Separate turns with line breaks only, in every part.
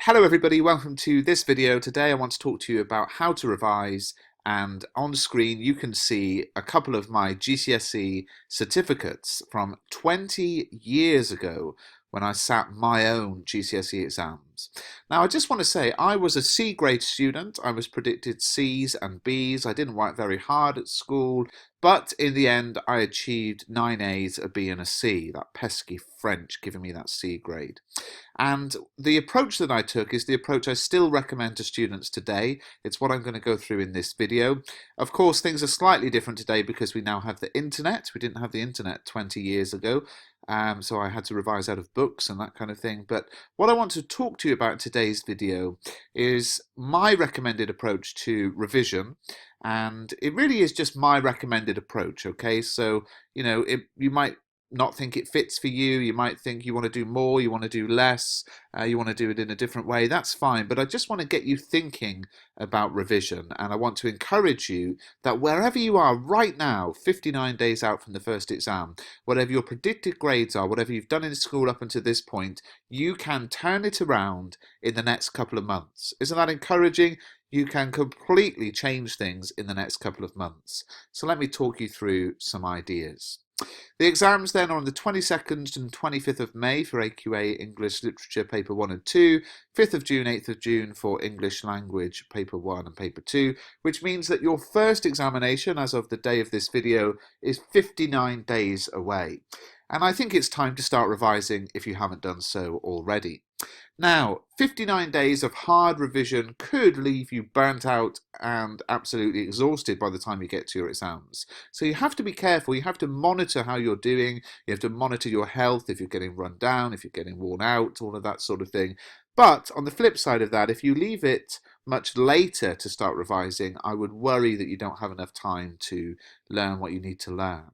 Hello everybody, welcome to this video. Today I want to talk to you about how to revise, and on screen you can see a couple of my GCSE certificates from 20 years ago when I sat my own GCSE exams. Now I just want to say I was a C grade student. I was predicted C's and B's. I didn't work very hard at school, but in the end I achieved 9 A's, a B and a C, that pesky French giving me that C grade. And the approach that I took is the approach I still recommend to students today. It's what I'm going to go through in this video. Of course, things are slightly different today because we now have the internet. We didn't have the internet 20 years ago, so I had to revise out of books and that kind of thing. But what I want to talk to you about in today's video is my recommended approach to revision. And it really is just my recommended approach, okay? So, you might not think it fits for you. You might think you want to do more, you want to do less, you want to do it in a different way. That's fine, but I just want to get you thinking about revision, and I want to encourage you that wherever you are right now, 59 days out from the first exam, whatever your predicted grades are, whatever you've done in school up until this point, you can turn it around in the next couple of months. Isn't that encouraging? You can completely change things in the next couple of months. So let me talk you through some ideas. The exams then are on the 22nd and 25th of May for AQA English Literature Paper 1 and 2, 5th of June, 8th of June for English Language Paper 1 and Paper 2, which means that your first examination, as of the day of this video, is 59 days away. And I think it's time to start revising if you haven't done so already. Now, 59 days of hard revision could leave you burnt out and absolutely exhausted by the time you get to your exams. So you have to be careful. You have to monitor how you're doing. You have to monitor your health, if you're getting run down, if you're getting worn out, all of that sort of thing. But on the flip side of that, if you leave it much later to start revising, I would worry that you don't have enough time to learn what you need to learn.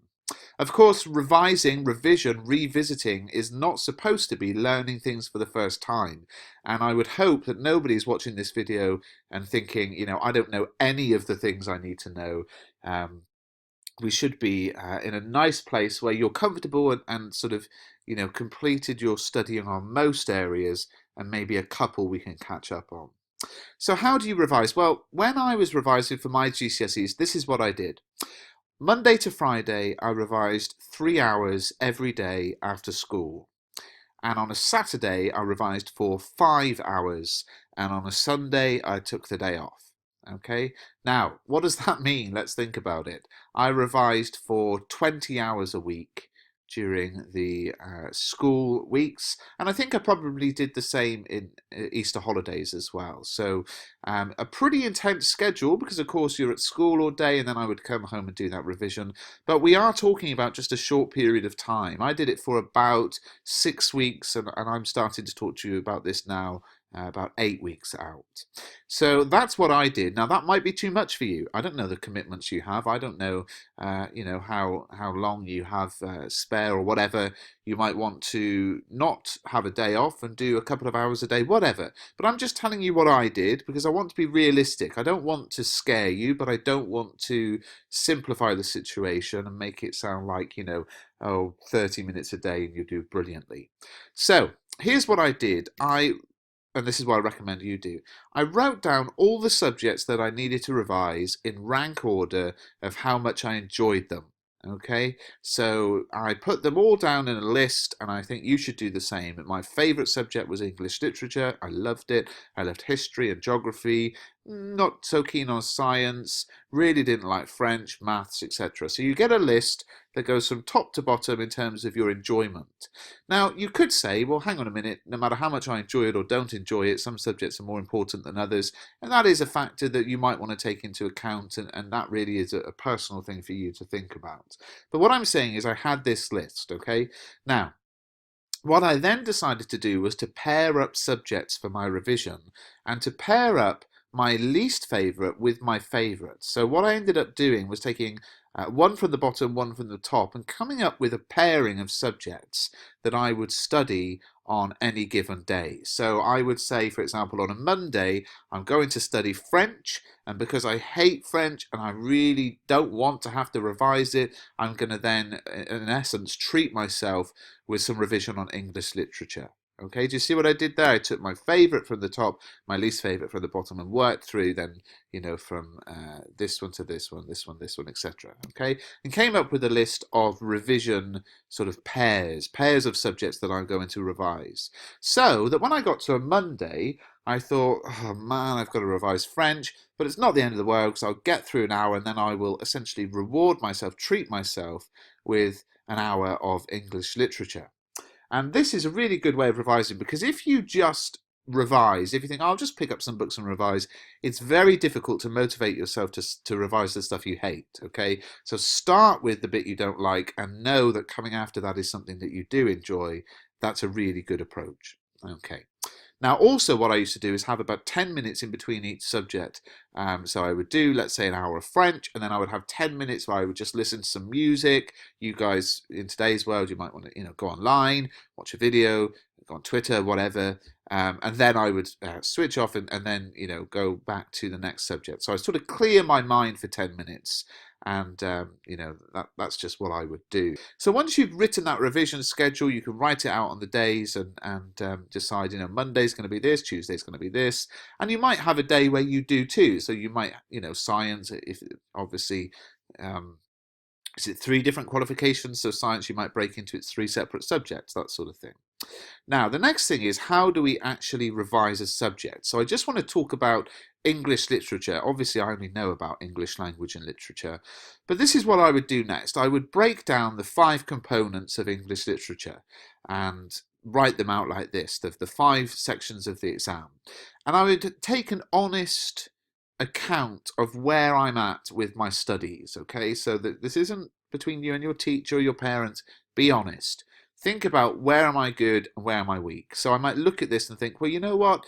Of course, revising, revision, revisiting is not supposed to be learning things for the first time. And I would hope that nobody's watching this video and thinking, I don't know any of the things I need to know. We should be in a nice place where you're comfortable and sort of, completed your studying on most areas, and maybe a couple we can catch up on. So how do you revise? Well, when I was revising for my GCSEs, this is what I did. Monday to Friday, I revised 3 hours every day after school. And on a Saturday, I revised for 5 hours. And on a Sunday, I took the day off. Okay, now, what does that mean? Let's think about it. I revised for 20 hours a week during the school weeks, and I think I probably did the same in Easter holidays as well. So a pretty intense schedule, because of course you're at school all day and then I would come home and do that revision, but we are talking about just a short period of time. I did it for about 6 weeks, and I'm starting to talk to you about this now about 8 weeks out. So that's what I did. Now that might be too much for you. I don't know the commitments you have. I don't know, how long you have spare or whatever. You might want to not have a day off and do a couple of hours a day, whatever. But I'm just telling you what I did because I want to be realistic. I don't want to scare you, but I don't want to simplify the situation and make it sound like, 30 minutes a day and you do brilliantly. So here's what I did. And this is what I recommend you do. I wrote down all the subjects that I needed to revise in rank order of how much I enjoyed them. Okay, so I put them all down in a list, and I think you should do the same. My favourite subject was English literature. I loved it. I loved history and geography. Not so keen on science. Really didn't like French, maths, etc. So you get a list that goes from top to bottom in terms of your enjoyment. Now, you could say, well, hang on a minute, no matter how much I enjoy it or don't enjoy it, some subjects are more important than others, and that is a factor that you might want to take into account, and that really is a personal thing for you to think about. But what I'm saying is I had this list, okay? Now, what I then decided to do was to pair up subjects for my revision, and to pair up my least favourite with my favourite. So what I ended up doing was taking one from the bottom, one from the top, and coming up with a pairing of subjects that I would study on any given day. So I would say, for example, on a Monday, I'm going to study French, and because I hate French and I really don't want to have to revise it, I'm going to then, in essence, treat myself with some revision on English literature. Okay, do you see what I did there? I took my favorite from the top, my least favorite from the bottom, and worked through then, from this one to this one, etc. Okay, and came up with a list of revision sort of pairs of subjects that I'm going to revise. So that when I got to a Monday, I thought, oh man, I've got to revise French, but it's not the end of the world because I'll get through an hour and then I will essentially reward myself, treat myself with an hour of English literature. And this is a really good way of revising because if you just revise, if you think, I'll just pick up some books and revise, it's very difficult to motivate yourself to revise the stuff you hate. Okay, so start with the bit you don't like and know that coming after that is something that you do enjoy. That's a really good approach. Okay. Now, also what I used to do is have about 10 minutes in between each subject. So I would do, let's say, an hour of French, and then I would have 10 minutes where I would just listen to some music. You guys, in today's world, you might want to, go online, watch a video, go on Twitter, whatever. And then I would switch off and then, go back to the next subject. So I sort of clear my mind for 10 minutes. And, that's just what I would do. So once you've written that revision schedule, you can write it out on the days and decide, Monday's going to be this, Tuesday's going to be this. And you might have a day where you do too. So you might, science, if obviously, is it 3 different qualifications? So science, you might break into its 3 separate subjects, that sort of thing. Now, the next thing is, how do we actually revise a subject? So I just want to talk about English literature. Obviously, I only know about English language and literature, but this is what I would do next. I would break down the 5 components of English literature and write them out like this, the 5 sections of the exam. And I would take an honest account of where I'm at with my studies, okay? So that this isn't between you and your teacher or your parents. Be honest. Think about, where am I good and where am I weak? So I might look at this and think, well, you know what?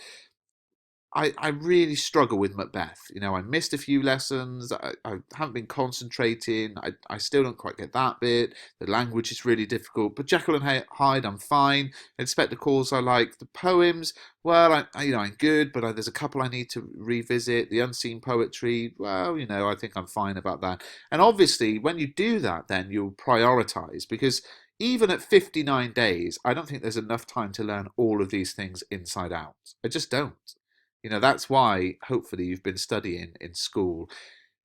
I really struggle with Macbeth. I missed a few lessons. I haven't been concentrating. I still don't quite get that bit. The language is really difficult. But Jekyll and Hyde, I'm fine. Inspector Calls, I like. The poems, well, I'm good, but there's a couple I need to revisit. The unseen poetry, well, I think I'm fine about that. And obviously, when you do that, then you'll prioritize, because even at 59 days, I don't think there's enough time to learn all of these things inside out. I just don't. That's why hopefully you've been studying in school.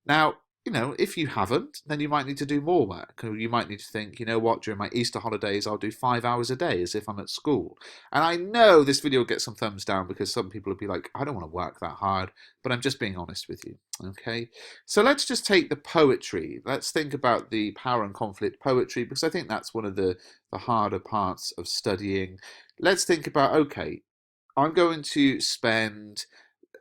Now, if you haven't, then you might need to do more work. Or you might need to think, you know what, during my Easter holidays, I'll do 5 hours a day as if I'm at school. And I know this video will get some thumbs down because some people will be like, I don't want to work that hard, but I'm just being honest with you. Okay, so let's just take the poetry. Let's think about the power and conflict poetry, because I think that's one of the harder parts of studying. Let's think about, okay, I'm going to spend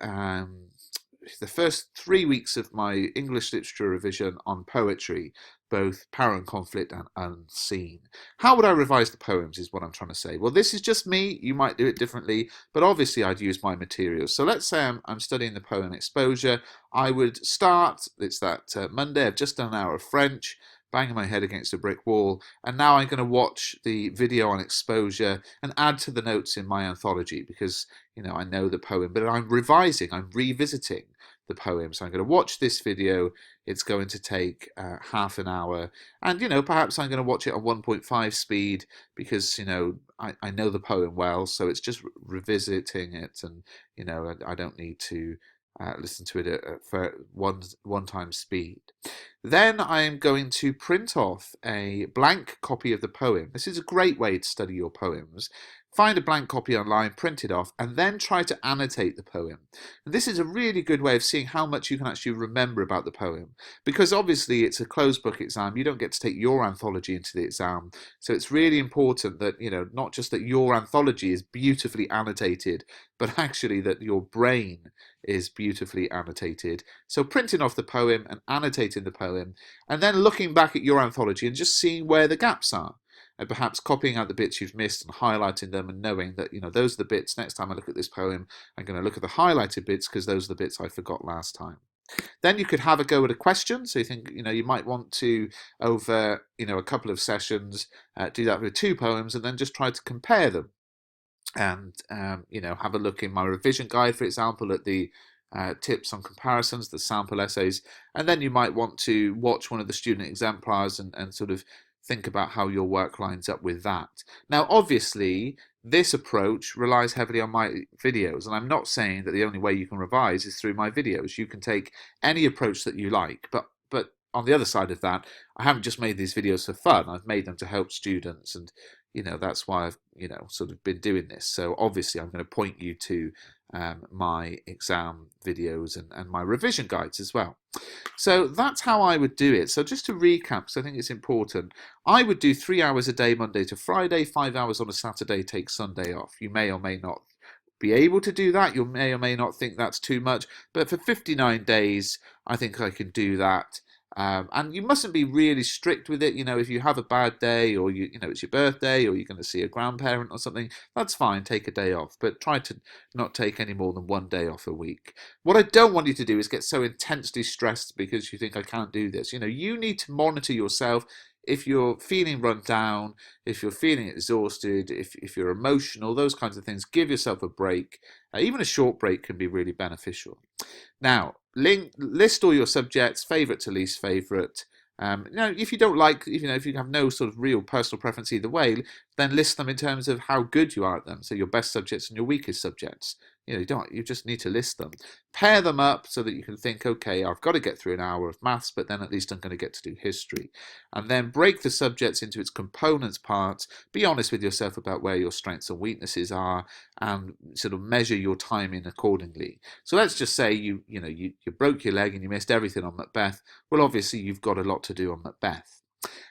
the first 3 weeks of my English literature revision on poetry, both power and conflict and unseen. How would I revise the poems is what I'm trying to say. Well, this is just me. You might do it differently, but obviously I'd use my materials. So let's say I'm studying the poem Exposure. I would start, it's that Monday, I've just done an hour of French, banging my head against a brick wall, and now I'm going to watch the video on Exposure and add to the notes in my anthology, because I know the poem, but I'm revising, I'm revisiting the poem. So I'm going to watch this video. It's going to take half an hour, and perhaps I'm going to watch it on 1.5 speed because I know the poem well, so it's just revisiting it, and I don't need to listen to it at one time speed. Then I'm going to print off a blank copy of the poem. This is a great way to study your poems. Find a blank copy online, print it off, and then try to annotate the poem. And this is a really good way of seeing how much you can actually remember about the poem, because obviously it's a closed book exam. You don't get to take your anthology into the exam. So it's really important that, not just that your anthology is beautifully annotated, but actually that your brain is beautifully annotated. So printing off the poem and annotating the poem, and then looking back at your anthology and just seeing where the gaps are. And perhaps copying out the bits you've missed and highlighting them, and knowing that those are the bits, next time I look at this poem I'm going to look at the highlighted bits because those are the bits I forgot last time. Then you could have a go at a question. So you think you might want to, over a couple of sessions, do that with 2 poems and then just try to compare them, and have a look in my revision guide, for example, at the tips on comparisons, the sample essays, and then you might want to watch one of the student exemplars and sort of think about how your work lines up with that. Now, obviously, this approach relies heavily on my videos, and I'm not saying that the only way you can revise is through my videos. You can take any approach that you like, but on the other side of that, I haven't just made these videos for fun. I've made them to help students, and that's why I've sort of been doing this. So obviously, I'm going to point you to my exam videos and my revision guides as well. So that's how I would do it. So just to recap, because I think it's important, I would do 3 hours a day, Monday to Friday, 5 hours on a Saturday, take Sunday off. You may or may not be able to do that. You may or may not think that's too much. But for 59 days, I think I can do that. And you mustn't be really strict with it. If you have a bad day, or it's your birthday, or you're going to see a grandparent or something, that's fine. Take a day off, but try to not take any more than 1 day off a week. What I don't want you to do is get so intensely stressed because you think I can't do this. You need to monitor yourself. If you're feeling run down, if you're feeling exhausted, if you're emotional, those kinds of things, give yourself a break. Even a short break can be really beneficial. Now, list all your subjects, favourite to least favourite. If you don't like, if you have no sort of real personal preference either way, then list them in terms of how good you are at them. So your best subjects and your weakest subjects. You just need to list them. Pair them up so that you can think, okay, I've got to get through an hour of maths, but then at least I'm going to get to do history. And then break the subjects into its components parts. Be honest with yourself about where your strengths and weaknesses are, and sort of measure your timing accordingly. So let's just say you broke your leg and you missed everything on Macbeth. Well, obviously you've got a lot to do on Macbeth.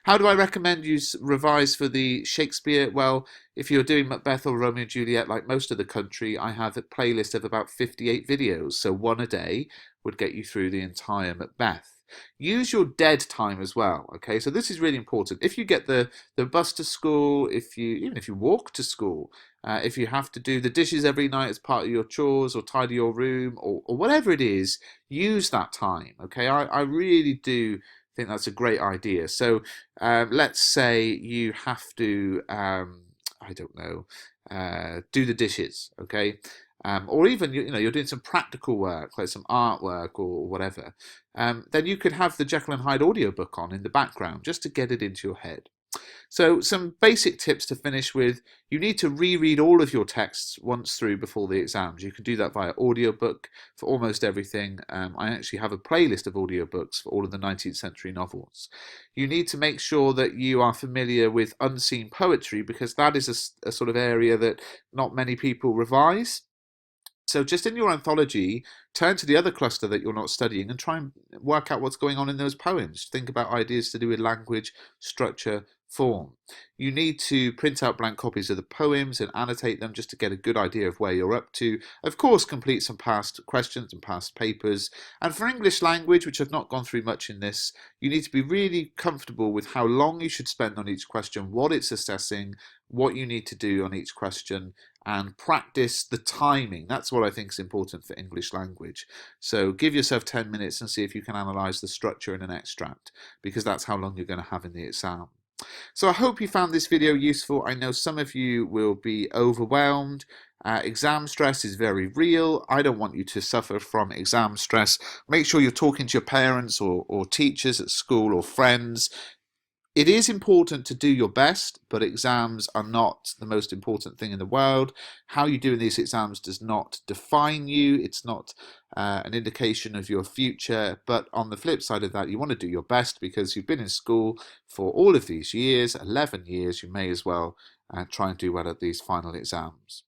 How do I recommend you revise for the Shakespeare? Well, if you're doing Macbeth or Romeo and Juliet, like most of the country, I have a playlist of about 58 videos. So one a day would get you through the entire Macbeth. Use your dead time as well. Okay, so this is really important. If you get the bus to school, even if you walk to school, if you have to do the dishes every night as part of your chores, or tidy your room, or whatever it is, use that time. Okay, I really do think that's a great idea. So let's say you have to, I don't know, do the dishes, okay? Or even you're doing some practical work, like some artwork or whatever. Then you could have the Jekyll and Hyde audiobook on in the background just to get it into your head. So some basic tips to finish with. You need to reread all of your texts once through before the exams. You can do that via audiobook for almost everything. I actually have a playlist of audiobooks for all of the 19th century novels. You need to make sure that you are familiar with unseen poetry, because that is a sort of area that not many people revise. So just in your anthology, turn to the other cluster that you're not studying and try and work out what's going on in those poems. Think about ideas to do with language, structure, form. You need to print out blank copies of the poems and annotate them just to get a good idea of where you're up to. Of course, complete some past questions and past papers. And for English language, which I've not gone through much in this, you need to be really comfortable with how long you should spend on each question, what it's assessing, what you need to do on each question, and practice the timing. That's what I think is important for English language. So give yourself 10 minutes and see if you can analyse the structure in an extract, because that's how long you're going to have in the exam. So I hope you found this video useful. I know some of you will be overwhelmed. Exam stress is very real. I don't want you to suffer from exam stress. Make sure you're talking to your parents or teachers at school or friends. It is important to do your best, but exams are not the most important thing in the world. How you do in these exams does not define you. It's not an indication of your future. But on the flip side of that, you want to do your best because you've been in school for all of these years, 11 years. You may as well try and do well at these final exams.